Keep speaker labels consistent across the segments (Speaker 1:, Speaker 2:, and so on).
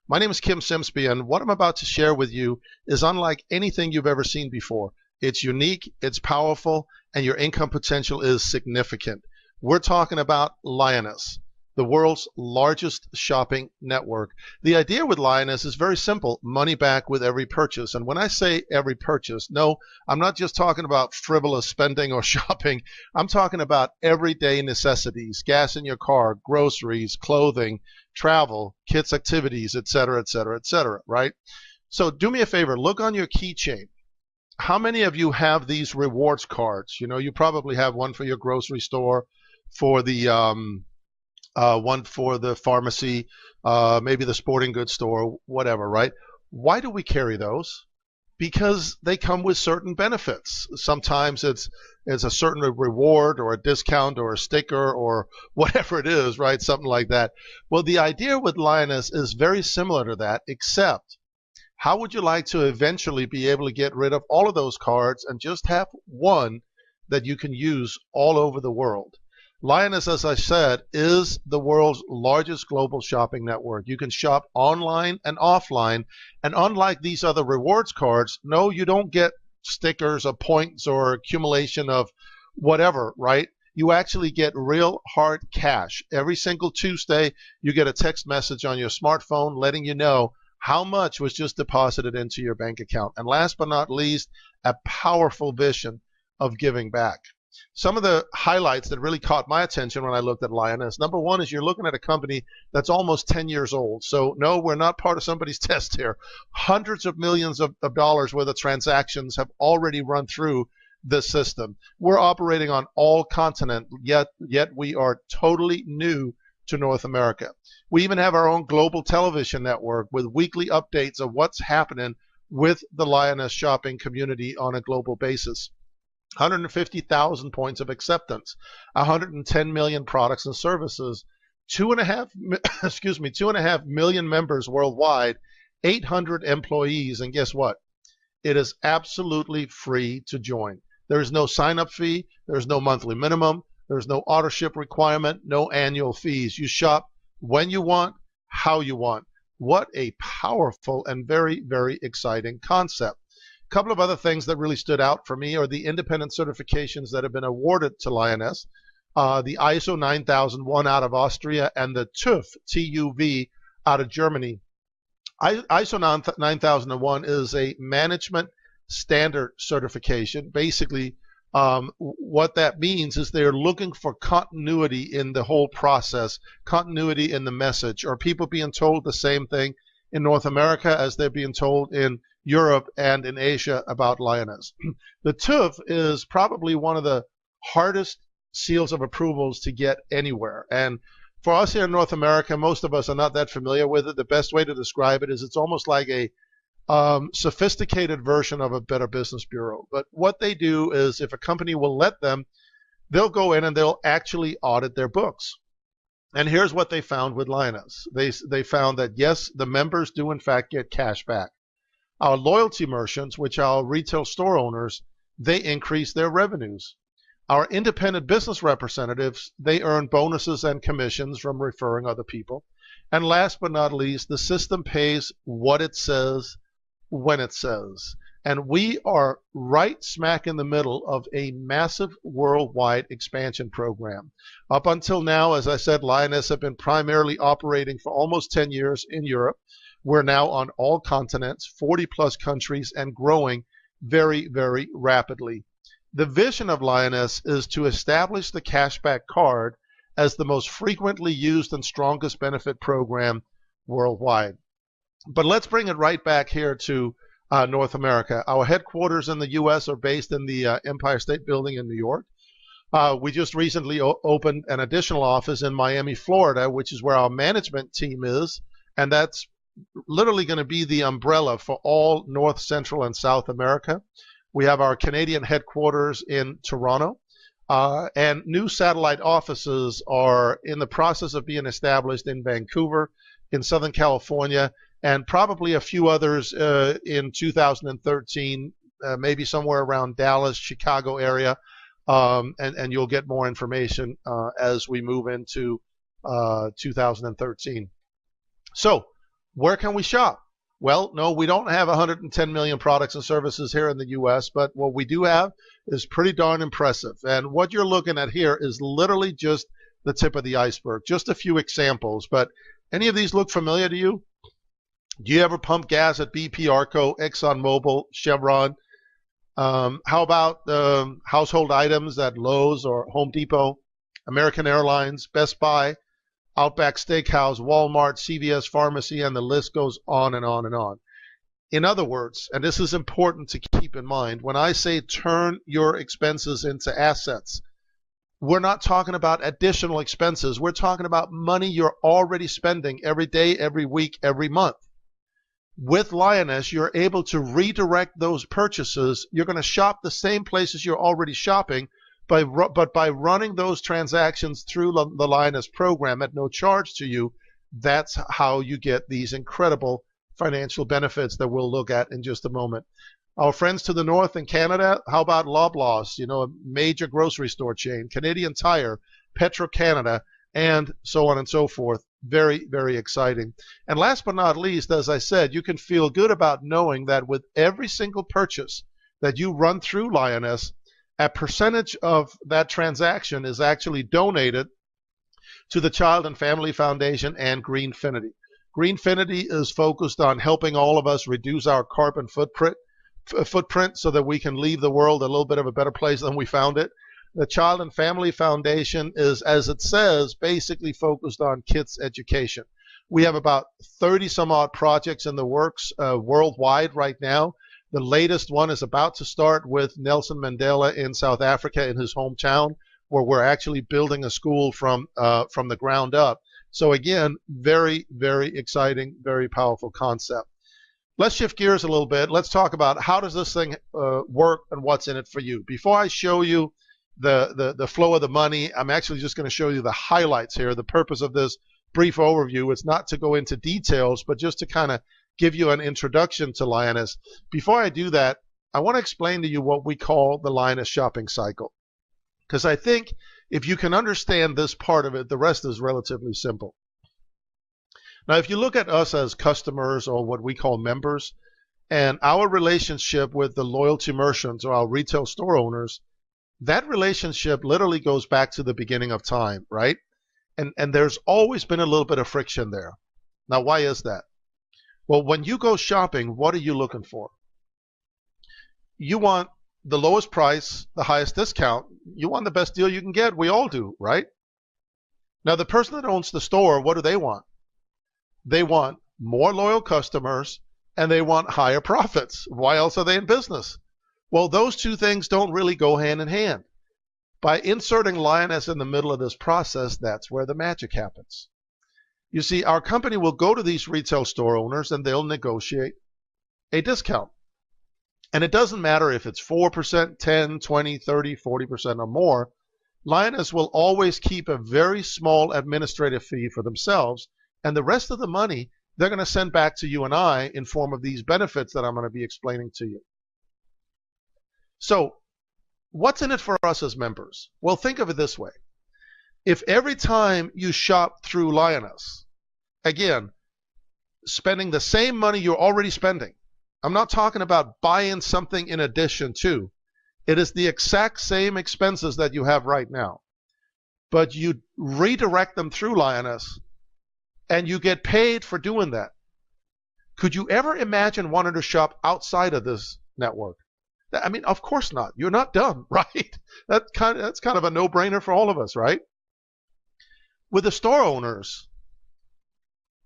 Speaker 1: My name is Kim Simsby, and what I'm about to share with you is unlike anything you've ever seen before. It's unique, it's powerful, and your income potential is significant. We're talking about Lioness, the world's largest shopping network. The idea with Lioness is very simple: money back with every purchase. And when I say every purchase, no, I'm not just talking about frivolous spending or shopping. I'm talking about everyday necessities: gas in your car, groceries, clothing, travel, kids' activities, etc., etc., etc., right? So do me a favor, look on your keychain. How many of you have these rewards cards? You know, you probably have one for your grocery store, for the one for the pharmacy, maybe the sporting goods store, whatever, right? Why do we carry those? Because they come with certain benefits. Sometimes it's a certain reward or a discount or a sticker or whatever it is, right? Something like that. Well, the idea with Lioness is very similar to that, except how would you like to eventually be able to get rid of all of those cards and just have one that you can use all over the world? Lioness, as I said, is the world's largest global shopping network. You can shop online and offline, and unlike these other rewards cards, no, you don't get stickers or points or accumulation of whatever, right? You actually get real hard cash. Every single Tuesday, you get a text message on your smartphone letting you know how much was just deposited into your bank account. And last but not least, a powerful vision of giving back. Some of the highlights that really caught my attention when I looked at Lioness: number one is you're looking at a company that's almost 10 years old. So no, we're not part of somebody's test here. Hundreds of millions of dollars worth of transactions have already run through the system. We're operating on all continents, yet we are totally new to North America. We even have our own global television network with weekly updates of what's happening with the Lioness shopping community on a global basis. 150,000 points of acceptance, 110 million products and services, 2.5 million members worldwide, 800 employees, and guess what? It is absolutely free to join. There is no sign-up fee, there's no monthly minimum, there's no auto ship requirement, no annual fees. You shop when you want, how you want. What a powerful and very, very exciting concept. A couple of other things that really stood out for me are the independent certifications that have been awarded to Lioness. The ISO 9001 out of Austria and the TÜV, T-U-V, out of Germany. ISO 9001 is a management standard certification. Basically, what that means is they're looking for continuity in the whole process, continuity in the message. Are people being told the same thing in North America as they're being told in Europe and in Asia about Lioness? The TÜV is probably one of the hardest seals of approvals to get anywhere. And for us here in North America, most of us are not that familiar with it. The best way to describe it is it's almost like a sophisticated version of a Better Business Bureau. But what they do is, if a company will let them, they'll go in and they'll actually audit their books. And here's what they found with Lioness. They found that, yes, the members do in fact get cash back. Our loyalty merchants, which are our retail store owners, they increase their revenues. Our independent business representatives, they earn bonuses and commissions from referring other people. And last but not least, the system pays what it says when it says. And we are right smack in the middle of a massive worldwide expansion program. Up until now, as I said, Lioness have been primarily operating for almost 10 years in Europe. We're now on all continents, 40 plus countries, and growing very, very rapidly. The vision of Lioness is to establish the cashback card as the most frequently used and strongest benefit program worldwide. But let's bring it right back here to North America. Our headquarters in the U.S. are based in the Empire State Building in New York. We just recently opened an additional office in Miami, Florida, which is where our management team is, and that's literally going to be the umbrella for all North, Central, and South America. We have our Canadian headquarters in Toronto, and new satellite offices are in the process of being established in Vancouver, in Southern California, and probably a few others in 2013, maybe somewhere around Dallas, Chicago area, and you'll get more information as we move into 2013. So Where can we shop? Well, no, we don't have 110 million products and services here in the US, but what we do have is pretty darn impressive. And what you're looking at here is literally just the tip of the iceberg, just a few examples. But any of these look familiar to you? Do you ever pump gas at BP, Arco, ExxonMobil, Chevron? How about household items at Lowe's or Home Depot, American Airlines, Best Buy, Outback Steakhouse, Walmart, CVS Pharmacy, and the list goes on and on and on. In other words, and this is important to keep in mind, when I say turn your expenses into assets, we're not talking about additional expenses. We're talking about money you're already spending every day, every week, every month. With Lioness, you're able to redirect those purchases. You're going to shop the same places you're already shopping, but by running those transactions through the Lioness program at no charge to you, that's how you get these incredible financial benefits that we'll look at in just a moment. Our friends to the north in Canada, how about Loblaws, a major grocery store chain, Canadian Tire, Petro-Canada, and so on and so forth. Very, very exciting. And last but not least, as I said, you can feel good about knowing that with every single purchase that you run through Lioness, a percentage of that transaction is actually donated to the Child and Family Foundation and Greenfinity. Greenfinity is focused on helping all of us reduce our carbon footprint so that we can leave the world a little bit of a better place than we found it. The Child and Family Foundation is, as it says, basically focused on kids' education. We have about 30 some odd projects in the works worldwide right now. The latest one is about to start with Nelson Mandela in South Africa, in his hometown, where we're actually building a school from the ground up. So again, very, very exciting, very powerful concept. Let's shift gears a little bit. Let's talk about how does this thing work and what's in it for you. Before I show you the flow of the money, I'm actually just going to show you the highlights here. The purpose of this brief overview is not to go into details, but just to kind of give you an introduction to Lioness. Before I do that, I want to explain to you what we call the Lioness shopping cycle. Because I think if you can understand this part of it, the rest is relatively simple. Now, if you look at us as customers, or what we call members, and our relationship with the loyalty merchants or our retail store owners, that relationship literally goes back to the beginning of time, right? And there's always been a little bit of friction there. Now, why is that? Well, when you go shopping, what are you looking for? You want the lowest price, the highest discount. You want the best deal you can get. We all do, right? Now, the person that owns the store, what do they want? They want more loyal customers, and they want higher profits. Why else are they in business? Well, those two things don't really go hand in hand. By inserting Lioness in the middle of this process, that's where the magic happens. You see, our company will go to these retail store owners and they'll negotiate a discount. And it doesn't matter if it's 4%, 10, 20, 30, 40% or more. Lioness will always keep a very small administrative fee for themselves, and the rest of the money they're going to send back to you and I in form of these benefits that I'm going to be explaining to you. So what's in it for us as members? Well, think of it this way. If every time you shop through Lioness, again, spending the same money you're already spending, I'm not talking about buying something in addition to, it is the exact same expenses that you have right now, but you redirect them through Lioness and you get paid for doing that. Could you ever imagine wanting to shop outside of this network? I mean, of course not. You're not dumb, right? That's kind of a no-brainer for all of us, right? With the store owners,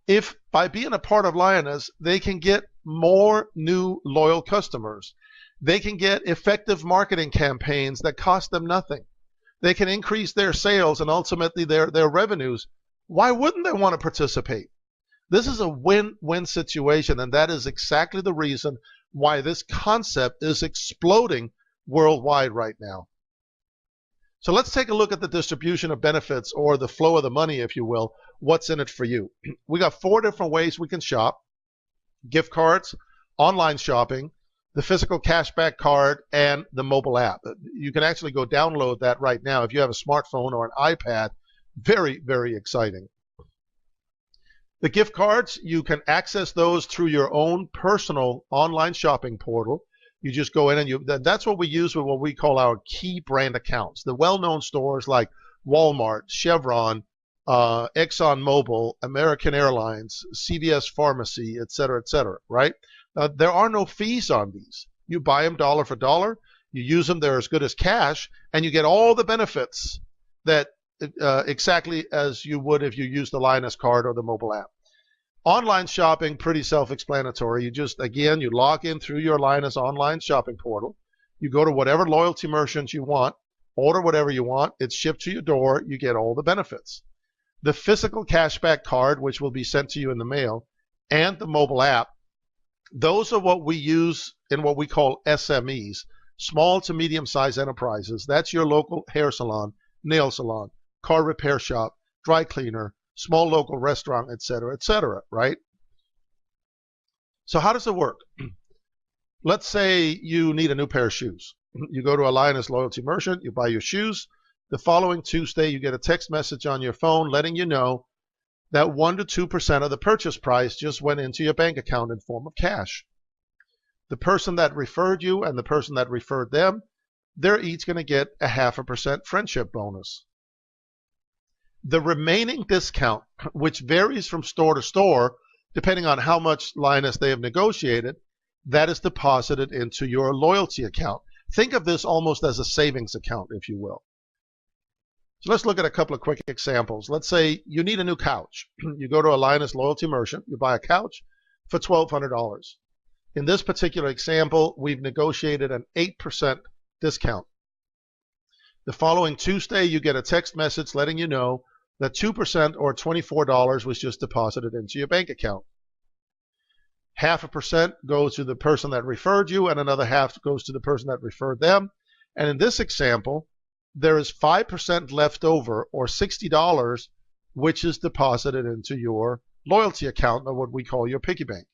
Speaker 1: if by being a part of Lioness, they can get more new loyal customers, they can get effective marketing campaigns that cost them nothing, they can increase their sales and ultimately their revenues, why wouldn't they want to participate? This is a win-win situation, and that is exactly the reason why this concept is exploding worldwide right now. So let's take a look at the distribution of benefits, or the flow of the money, if you will. What's in it for you? We got 4 different ways we can shop: gift cards, online shopping, the physical cashback card, and the mobile app. You can actually go download that right now if you have a smartphone or an iPad. Very, very exciting. The gift cards, you can access those through your own personal online shopping portal. You just go in and that's what we use with what we call our key brand accounts. The well-known stores like Walmart, Chevron, ExxonMobil, American Airlines, CVS Pharmacy, et cetera, right? There are no fees on these. You buy them dollar for dollar. You use them. They're as good as cash, and you get all the benefits that exactly as you would if you used the Lioness card or the mobile app. Online shopping, pretty self-explanatory. You just, again, you log in through your Lioness online shopping portal. You go to whatever loyalty merchants you want, order whatever you want. It's shipped to your door. You get all the benefits. The physical cashback card, which will be sent to you in the mail, and the mobile app, those are what we use in what we call SMEs, small to medium-sized enterprises. That's your local hair salon, nail salon, car repair shop, dry cleaner, small local restaurant, et cetera, right? So how does it work? Let's say you need a new pair of shoes. You go to a Lioness loyalty merchant, you buy your shoes. The following Tuesday, you get a text message on your phone letting you know that 1 to 2% of the purchase price just went into your bank account in form of cash. The person that referred you and the person that referred them, they're each going to get a 0.5% friendship bonus. The remaining discount, which varies from store to store, depending on how much Lioness they have negotiated, that is deposited into your loyalty account. Think of this almost as a savings account, if you will. So let's look at a couple of quick examples. Let's say you need a new couch. You go to a Lioness loyalty merchant, you buy a couch for $1,200. In this particular example, we've negotiated an 8% discount. The following Tuesday, you get a text message letting you know that 2% or $24 was just deposited into your bank account. 0.5% goes to the person that referred you, and another half goes to the person that referred them. And in this example, there is 5% left over, or $60, which is deposited into your loyalty account, or what we call your piggy bank.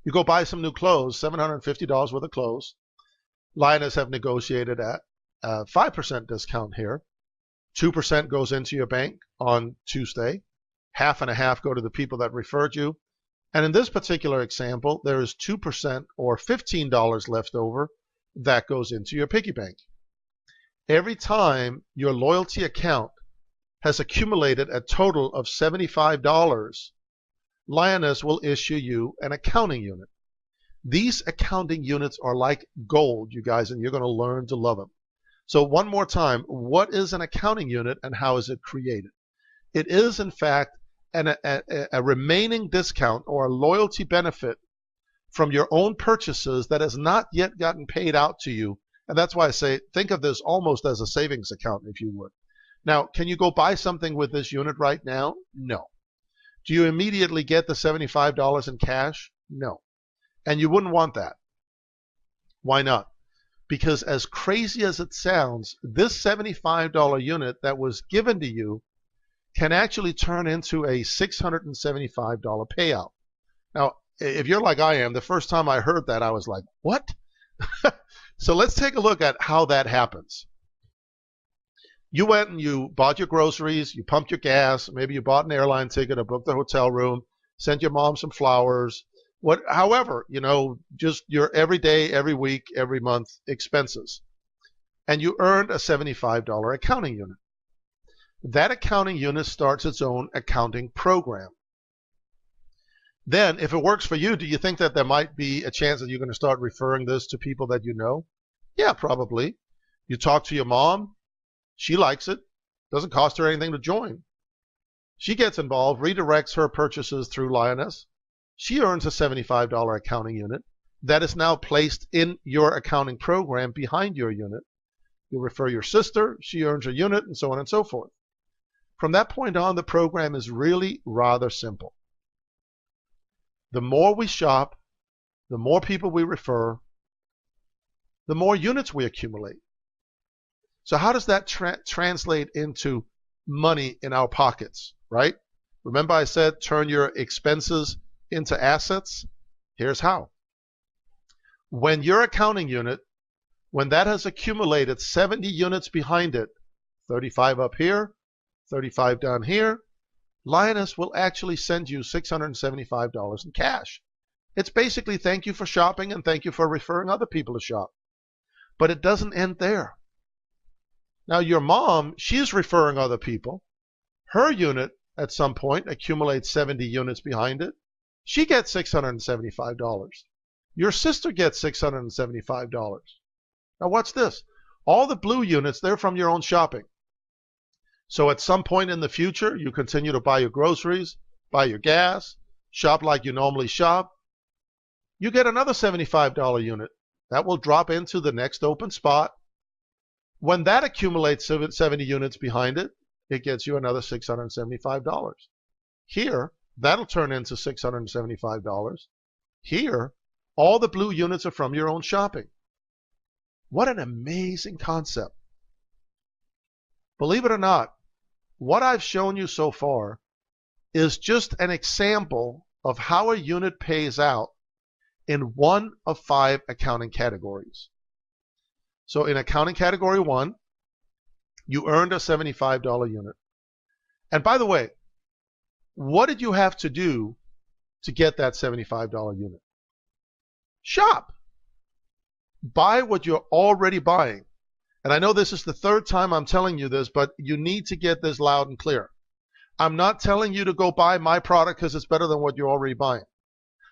Speaker 1: You go buy some new clothes, $750 worth of clothes. Lioness have negotiated at a 5% discount here. 2% goes into your bank on Tuesday. 50% go to the people that referred you. And in this particular example, there is 2% or $15 left over that goes into your piggy bank. Every time your loyalty account has accumulated a total of $75, Lioness will issue you an accounting unit. These accounting units are like gold, you guys, and you're going to learn to love them. So one more time, what is an accounting unit and how is it created? It is, in fact, a remaining discount or a loyalty benefit from your own purchases that has not yet gotten paid out to you. And that's why I say think of this almost as a savings account, if you would. Now, can you go buy something with this unit right now? No. Do you immediately get the $75 in cash? No. And you wouldn't want that. Why not? Because as crazy as it sounds, this $75 unit that was given to you can actually turn into a $675 payout. Now, if you're like I am, the first time I heard that, I was like, what? So let's take a look at how that happens. You went and you bought your groceries, you pumped your gas, maybe you bought an airline ticket or booked a hotel room, sent your mom some flowers, however, just your everyday, every week, every month expenses. And you earned a $75 accounting unit. That accounting unit starts its own accounting program. Then, if it works for you, do you think that there might be a chance that you're going to start referring this to people that you know? Yeah, probably. You talk to your mom. She likes it. Doesn't cost her anything to join. She gets involved, redirects her purchases through Lioness. She earns a $75 accounting unit that is now placed in your accounting program behind your unit. You refer your sister. She earns a unit, and so on and so forth. From that point on, the program is really rather simple. The more we shop, the more people we refer, the more units we accumulate. So how does that translate into money in our pockets, right? Remember I said turn your expenses into assets? Here's how. When your accounting unit, when that has accumulated 70 units behind it, 35 up here, 35 down here, Lioness will actually send you $675 in cash. It's basically thank you for shopping and thank you for referring other people to shop. But it doesn't end there. Now your mom, she's referring other people. Her unit at some point accumulates 70 units behind it. She gets $675. Your sister gets $675. Now watch this. All the blue units, they're from your own shopping. So at some point in the future, you continue to buy your groceries, buy your gas, shop like you normally shop. You get another $75 unit. That will drop into the next open spot. When that accumulates 70 units behind it, it gets you another $675. Here, that'll turn into $675. Here, all the blue units are from your own shopping. What an amazing concept. Believe it or not, what I've shown you so far is just an example of how a unit pays out in one of 5 accounting categories. So in accounting category 1, you earned a $75 unit. And by the way, what did you have to do to get that $75 unit? Shop. Buy what you're already buying. And I know this is the 3rd time I'm telling you this, but you need to get this loud and clear. I'm not telling you to go buy my product because it's better than what you're already buying.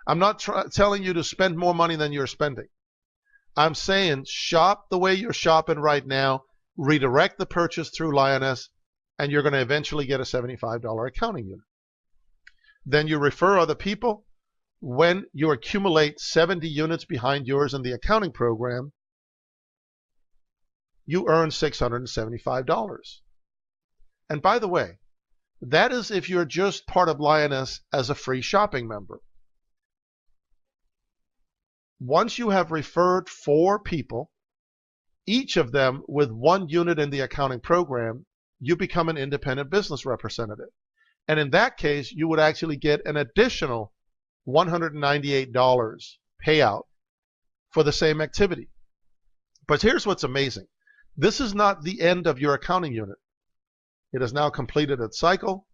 Speaker 1: I'm not telling you to spend more money than you're spending. I'm saying shop the way you're shopping right now, redirect the purchase through Lioness, and you're going to eventually get a $75 accounting unit. Then you refer other people. When you accumulate 70 units behind yours in the accounting program, you earn $675. And by the way, that is if you're just part of Lioness as a free shopping member. Once you have referred 4 people, each of them with 1 unit in the accounting program, you become an independent business representative. And in that case, you would actually get an additional $198 payout for the same activity. But here's what's amazing. This is not the end of your accounting unit. It has now completed its cycle.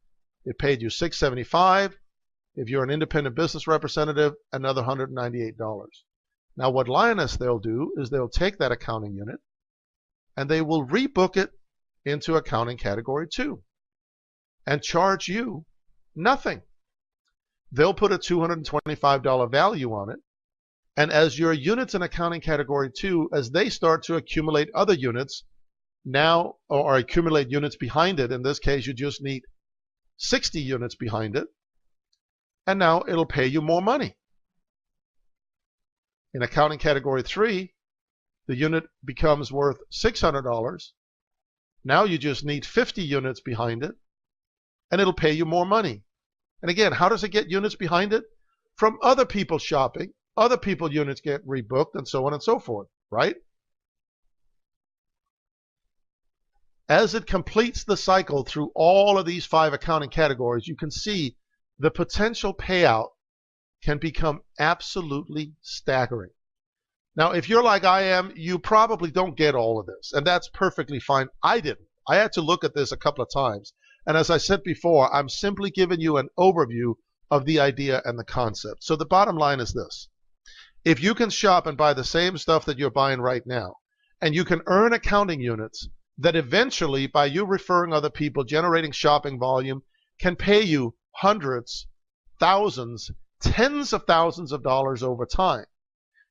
Speaker 1: It paid you $675. If you're an independent business representative, another $198. Now what Lioness they'll do is they'll take that accounting unit and they will rebook it into accounting category 2 and charge you nothing. They'll put a $225 value on it, and as your units in accounting category 2, as they start to accumulate other units now, or accumulate units behind it, in this case you just need 60 units behind it, and now it'll pay you more money. In accounting category 3, the unit becomes worth $600. Now you just need 50 units behind it, and it'll pay you more money. And again, how does it get units behind it? From other people shopping, other people units get rebooked, and so on and so forth, right? As it completes the cycle through all of these 5 accounting categories, you can see the potential payout can become absolutely staggering. Now, if you're like I am, you probably don't get all of this, and that's perfectly fine. I didn't. I had to look at this a couple of times. And as I said before, I'm simply giving you an overview of the idea and the concept. So the bottom line is this. If you can shop and buy the same stuff that you're buying right now, and you can earn accounting units that eventually, by you referring other people, generating shopping volume, can pay you hundreds, thousands, tens of thousands of dollars over time.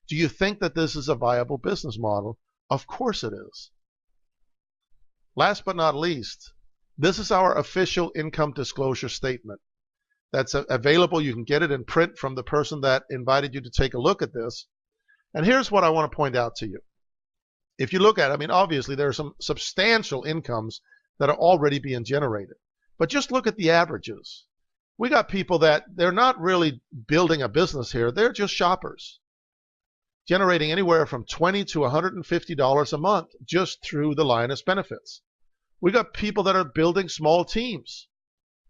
Speaker 1: Do you think that this is a viable business model? Of course it is. Last but not least, this is our official income disclosure statement. That's available. You can get it in print from the person that invited you to take a look at this. And here's what I want to point out to you. If you look at it, I mean, obviously there are some substantial incomes that are already being generated. But just look at the averages. We got people that they're not really building a business here. They're just shoppers, generating anywhere from $20 to $150 a month just through the Lioness benefits. We got people that are building small teams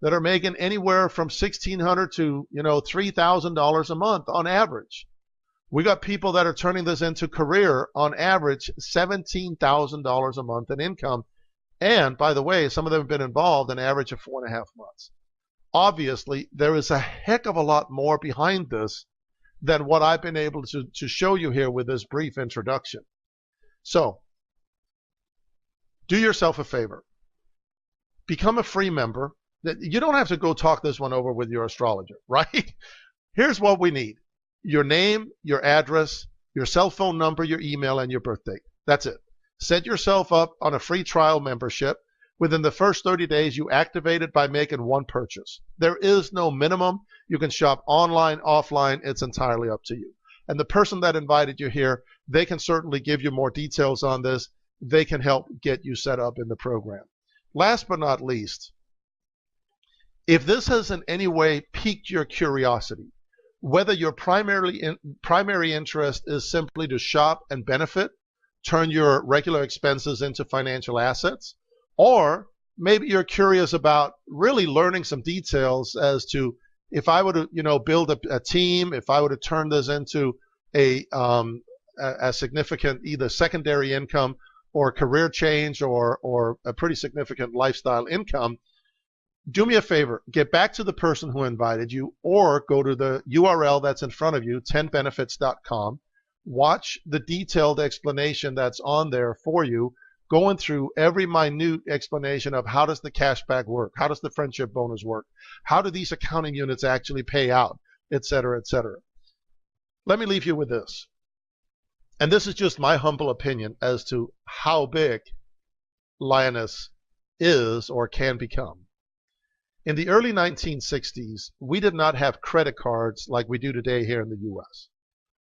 Speaker 1: that are making anywhere from $1,600 to $3,000 a month on average. We got people that are turning this into career, on average $17,000 a month in income. And by the way, some of them have been involved an average of 4.5 months. Obviously, there is a heck of a lot more behind this than what I've been able to show you here with this brief introduction. So, do yourself a favor. Become a free member. You don't have to go talk this one over with your astrologer, right? Here's what we need. Your name, your address, your cell phone number, your email, and your birth date. That's it. Set yourself up on a free trial membership. Within the first 30 days, you activate it by making one purchase. There is no minimum. You can shop online, offline. It's entirely up to you. And the person that invited you here, they can certainly give you more details on this. They can help get you set up in the program. Last but not least, if this has in any way piqued your curiosity, whether your primary interest is simply to shop and benefit, turn your regular expenses into financial assets, or maybe you're curious about really learning some details as to if I were to, build a team, if I were to turn this into a significant either secondary income or career change or a pretty significant lifestyle income, do me a favor, get back to the person who invited you or go to the URL that's in front of you, 10benefits.com. Watch the detailed explanation that's on there for you, going through every minute explanation of how does the cashback work, how does the friendship bonus work, how do these accounting units actually pay out, etc., etc. Let me leave you with this. And this is just my humble opinion as to how big Lioness is or can become. In the early 1960s, we did not have credit cards like we do today here in the US.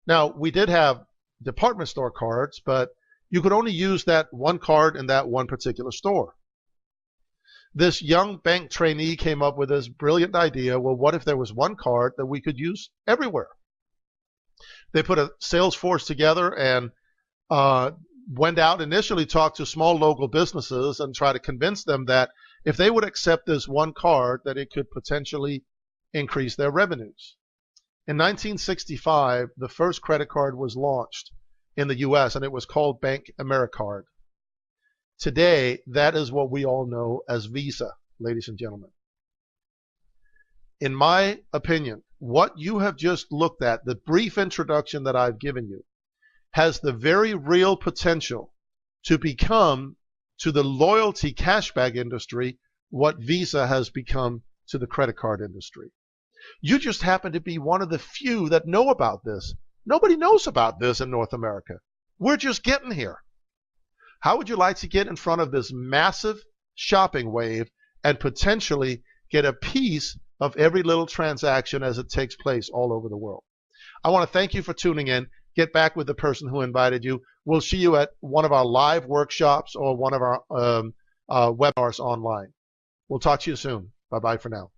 Speaker 1: Now, we did have department store cards, but you could only use that one card in that one particular store. This young bank trainee came up with this brilliant idea, well, what if there was one card that we could use everywhere? They put a sales force together and went out, initially talked to small local businesses and tried to convince them that if they would accept this one card, that it could potentially increase their revenues. In 1965, the first credit card was launched in the US, and it was called Bank AmeriCard. Today, that is what we all know as Visa, ladies and gentlemen. In my opinion, what you have just looked at, the brief introduction that I've given you, has the very real potential to become to the loyalty cashback industry what Visa has become to the credit card industry. You just happen to be one of the few that know about this. Nobody knows about this in North America. We're just getting here. How would you like to get in front of this massive shopping wave and potentially get a piece of every little transaction as it takes place all over the world? I want to thank you for tuning in. Get back with the person who invited you. We'll see you at one of our live workshops or one of our webinars online. We'll talk to you soon. Bye-bye for now.